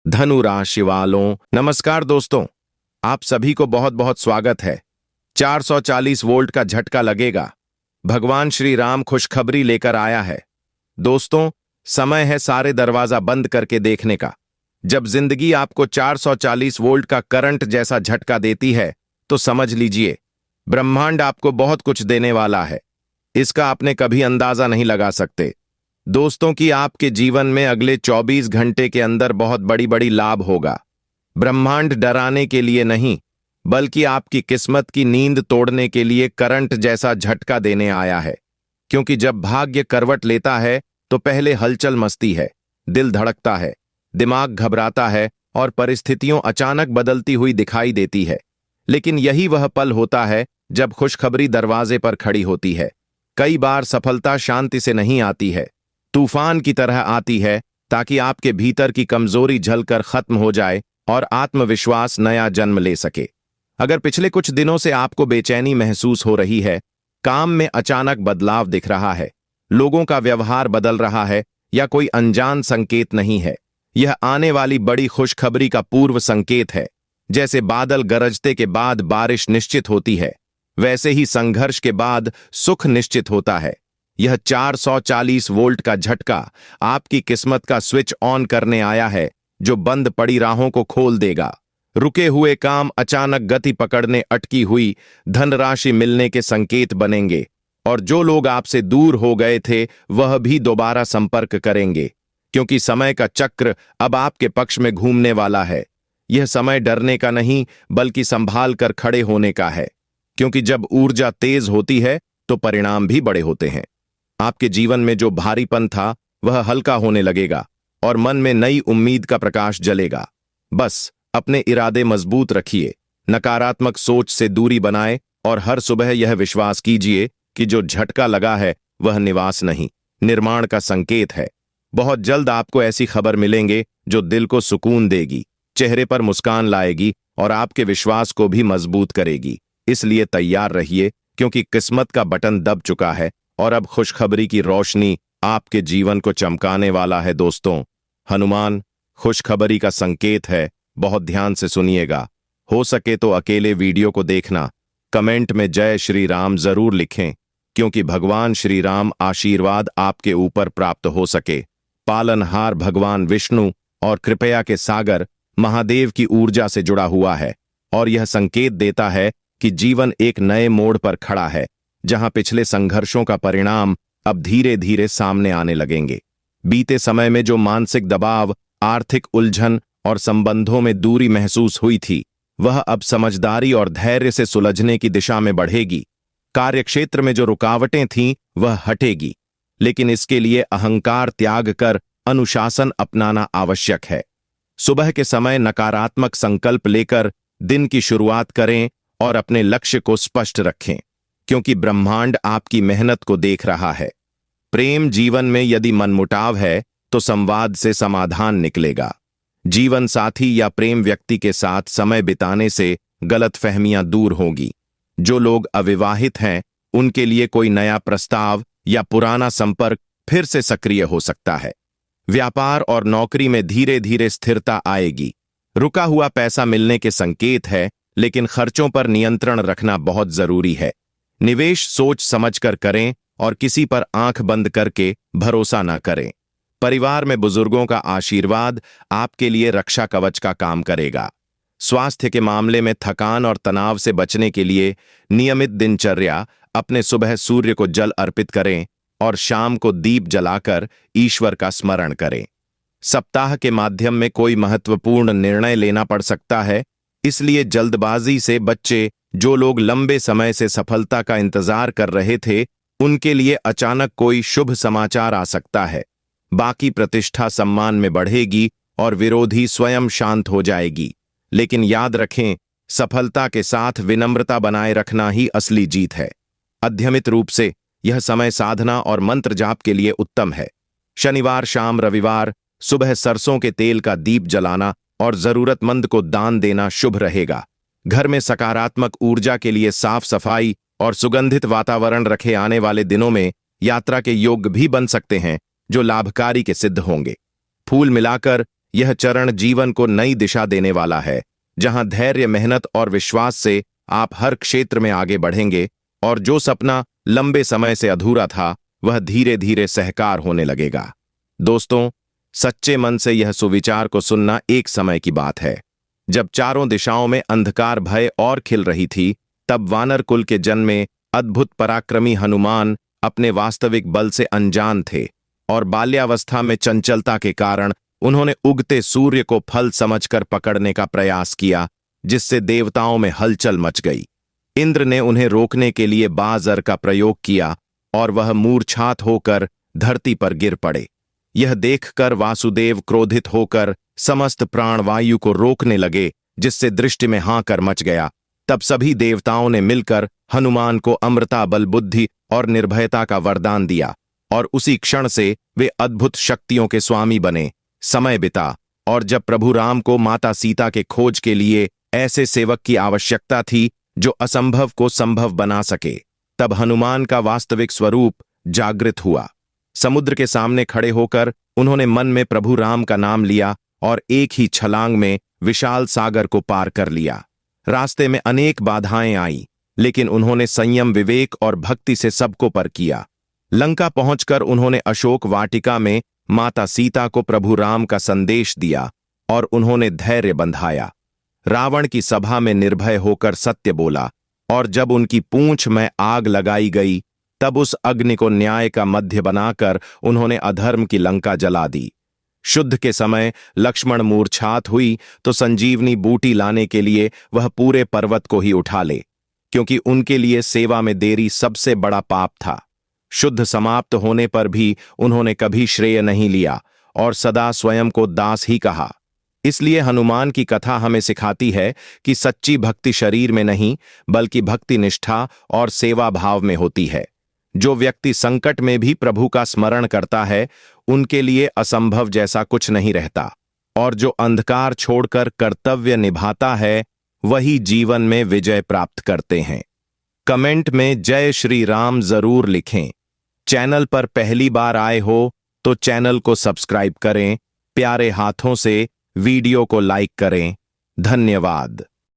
धनु राशि वालों, नमस्कार दोस्तों। आप सभी को बहुत बहुत स्वागत है। 440 वोल्ट का झटका लगेगा। भगवान श्री राम खुशखबरी लेकर आया है। दोस्तों, समय है सारे दरवाजा बंद करके देखने का। जब जिंदगी आपको 440 वोल्ट का करंट जैसा झटका देती है तो समझ लीजिए ब्रह्मांड आपको बहुत कुछ देने वाला है। इसका आपने कभी अंदाजा नहीं लगा सकते। दोस्तों कि आपके जीवन में अगले 24 घंटे के अंदर बहुत बड़ी बड़ी लाभ होगा। ब्रह्मांड डराने के लिए नहीं, बल्कि आपकी किस्मत की नींद तोड़ने के लिए करंट जैसा झटका देने आया है। क्योंकि जब भाग्य करवट लेता है तो पहले हलचल मचती है, दिल धड़कता है, दिमाग घबराता है और परिस्थितियों अचानक बदलती हुई दिखाई देती है। लेकिन यही वह पल होता है जब खुशखबरी दरवाजे पर खड़ी होती है। कई बार सफलता शांति से नहीं आती है, तूफान की तरह आती है, ताकि आपके भीतर की कमजोरी झलकर खत्म हो जाए और आत्मविश्वास नया जन्म ले सके। अगर पिछले कुछ दिनों से आपको बेचैनी महसूस हो रही है, काम में अचानक बदलाव दिख रहा है, लोगों का व्यवहार बदल रहा है या कोई अनजान संकेत नहीं है, यह आने वाली बड़ी खुशखबरी का पूर्व संकेत है। जैसे बादल गरजते के बाद बारिश निश्चित होती है, वैसे ही संघर्ष के बाद सुख निश्चित होता है। यह 440 वोल्ट का झटका आपकी किस्मत का स्विच ऑन करने आया है, जो बंद पड़ी राहों को खोल देगा। रुके हुए काम अचानक गति पकड़ने, अटकी हुई धनराशि मिलने के संकेत बनेंगे और जो लोग आपसे दूर हो गए थे वह भी दोबारा संपर्क करेंगे। क्योंकि समय का चक्र अब आपके पक्ष में घूमने वाला है। यह समय डरने का नहीं, बल्कि संभाल कर खड़े होने का है। क्योंकि जब ऊर्जा तेज होती है तो परिणाम भी बड़े होते हैं। आपके जीवन में जो भारीपन था वह हल्का होने लगेगा और मन में नई उम्मीद का प्रकाश जलेगा। बस अपने इरादे मजबूत रखिए, नकारात्मक सोच से दूरी बनाए और हर सुबह यह विश्वास कीजिए कि जो झटका लगा है वह निवास नहीं, निर्माण का संकेत है। बहुत जल्द आपको ऐसी खबर मिलेंगे जो दिल को सुकून देगी, चेहरे पर मुस्कान लाएगी और आपके विश्वास को भी मजबूत करेगी। इसलिए तैयार रहिए, क्योंकि किस्मत का बटन दब चुका है और अब खुशखबरी की रोशनी आपके जीवन को चमकाने वाला है। दोस्तों, हनुमान खुशखबरी का संकेत है। बहुत ध्यान से सुनिएगा। हो सके तो अकेले वीडियो को देखना। कमेंट में जय श्री राम जरूर लिखें, क्योंकि भगवान श्री राम आशीर्वाद आपके ऊपर प्राप्त हो सके। पालनहार भगवान विष्णु और कृपया के सागर महादेव की ऊर्जा से जुड़ा हुआ है और यह संकेत देता है कि जीवन एक नए मोड़ पर खड़ा है, जहां पिछले संघर्षों का परिणाम अब धीरे धीरे सामने आने लगेंगे। बीते समय में जो मानसिक दबाव, आर्थिक उलझन और संबंधों में दूरी महसूस हुई थी, वह अब समझदारी और धैर्य से सुलझने की दिशा में बढ़ेगी। कार्यक्षेत्र में जो रुकावटें थीं वह हटेगी, लेकिन इसके लिए अहंकार त्याग कर अनुशासन अपनाना आवश्यक है। सुबह के समय नकारात्मक संकल्प लेकर दिन की शुरुआत करें और अपने लक्ष्य को स्पष्ट रखें, क्योंकि ब्रह्मांड आपकी मेहनत को देख रहा है। प्रेम जीवन में यदि मनमुटाव है तो संवाद से समाधान निकलेगा। जीवन साथी या प्रेम व्यक्ति के साथ समय बिताने से गलतफहमियां दूर होंगी। जो लोग अविवाहित हैं उनके लिए कोई नया प्रस्ताव या पुराना संपर्क फिर से सक्रिय हो सकता है। व्यापार और नौकरी में धीरे धीरे स्थिरता आएगी। रुका हुआ पैसा मिलने के संकेत है, लेकिन खर्चों पर नियंत्रण रखना बहुत जरूरी है। निवेश सोच समझकर करें और किसी पर आंख बंद करके भरोसा न करें। परिवार में बुजुर्गों का आशीर्वाद आपके लिए रक्षा कवच का काम करेगा। स्वास्थ्य के मामले में थकान और तनाव से बचने के लिए नियमित दिनचर्या अपने सुबह सूर्य को जल अर्पित करें और शाम को दीप जलाकर ईश्वर का स्मरण करें। सप्ताह के माध्यम में कोई महत्वपूर्ण निर्णय लेना पड़ सकता है, इसलिए जल्दबाजी से बच्चे। जो लोग लंबे समय से सफलता का इंतजार कर रहे थे, उनके लिए अचानक कोई शुभ समाचार आ सकता है। बाकी प्रतिष्ठा सम्मान में बढ़ेगी और विरोधी स्वयं शांत हो जाएगी। लेकिन याद रखें, सफलता के साथ विनम्रता बनाए रखना ही असली जीत है। अध्यमित रूप से यह समय साधना और मंत्र जाप के लिए उत्तम है। शनिवार शाम, रविवार सुबह सरसों के तेल का दीप जलाना और जरूरतमंद को दान देना शुभ रहेगा। घर में सकारात्मक ऊर्जा के लिए साफ सफाई और सुगंधित वातावरण रखे आने वाले दिनों में यात्रा के योग भी बन सकते हैं, जो लाभकारी के सिद्ध होंगे। फूल मिलाकर यह चरण जीवन को नई दिशा देने वाला है, जहां धैर्य, मेहनत और विश्वास से आप हर क्षेत्र में आगे बढ़ेंगे और जो सपना लंबे समय से अधूरा था वह धीरे धीरे साकार होने लगेगा। दोस्तों, सच्चे मन से यह सुविचार को सुनना एक समय की बात है, जब चारों दिशाओं में अंधकार, भय और खिल रही थी। तब वानर कुल के जन्मे अद्भुत पराक्रमी हनुमान अपने वास्तविक बल से अनजान थे और बाल्यावस्था में चंचलता के कारण उन्होंने उगते सूर्य को फल समझकर पकड़ने का प्रयास किया, जिससे देवताओं में हलचल मच गई। इंद्र ने उन्हें रोकने के लिए बाजर का प्रयोग किया और वह मूर्छात होकर धरती पर गिर पड़े। यह देखकर वासुदेव क्रोधित होकर समस्त प्राणवायु को रोकने लगे, जिससे दृष्टि में हाहाकार मच गया। तब सभी देवताओं ने मिलकर हनुमान को अमृता, बल, बुद्धि और निर्भयता का वरदान दिया और उसी क्षण से वे अद्भुत शक्तियों के स्वामी बने। समय बिता और जब प्रभु राम को माता सीता के खोज के लिए ऐसे सेवक की आवश्यकता थी जो असंभव को संभव बना सके, तब हनुमान का वास्तविक स्वरूप जागृत हुआ। समुद्र के सामने खड़े होकर उन्होंने मन में प्रभु राम का नाम लिया और एक ही छलांग में विशाल सागर को पार कर लिया। रास्ते में अनेक बाधाएं आईं, लेकिन उन्होंने संयम, विवेक और भक्ति से सबको पार किया। लंका पहुंचकर उन्होंने अशोक वाटिका में माता सीता को प्रभु राम का संदेश दिया और उन्होंने धैर्य बंधाया। रावण की सभा में निर्भय होकर सत्य बोला और जब उनकी पूंछ में आग लगाई गई, तब उस अग्नि को न्याय का मध्य बनाकर उन्होंने अधर्म की लंका जला दी। शुद्ध के समय लक्ष्मण मूर्छात हुई तो संजीवनी बूटी लाने के लिए वह पूरे पर्वत को ही उठा ले, क्योंकि उनके लिए सेवा में देरी सबसे बड़ा पाप था। शुद्ध समाप्त होने पर भी उन्होंने कभी श्रेय नहीं लिया और सदा स्वयं को दास ही कहा। इसलिए हनुमान की कथा हमें सिखाती है कि सच्ची भक्ति शरीर में नहीं, बल्कि भक्ति निष्ठा और सेवा भाव में होती है। जो व्यक्ति संकट में भी प्रभु का स्मरण करता है, उनके लिए असंभव जैसा कुछ नहीं रहता, और जो अंधकार छोड़कर कर्तव्य निभाता है, वही जीवन में विजय प्राप्त करते हैं। कमेंट में जय श्री राम जरूर लिखें। चैनल पर पहली बार आए हो तो चैनल को सब्सक्राइब करें। प्यारे हाथों से वीडियो को लाइक करें। धन्यवाद।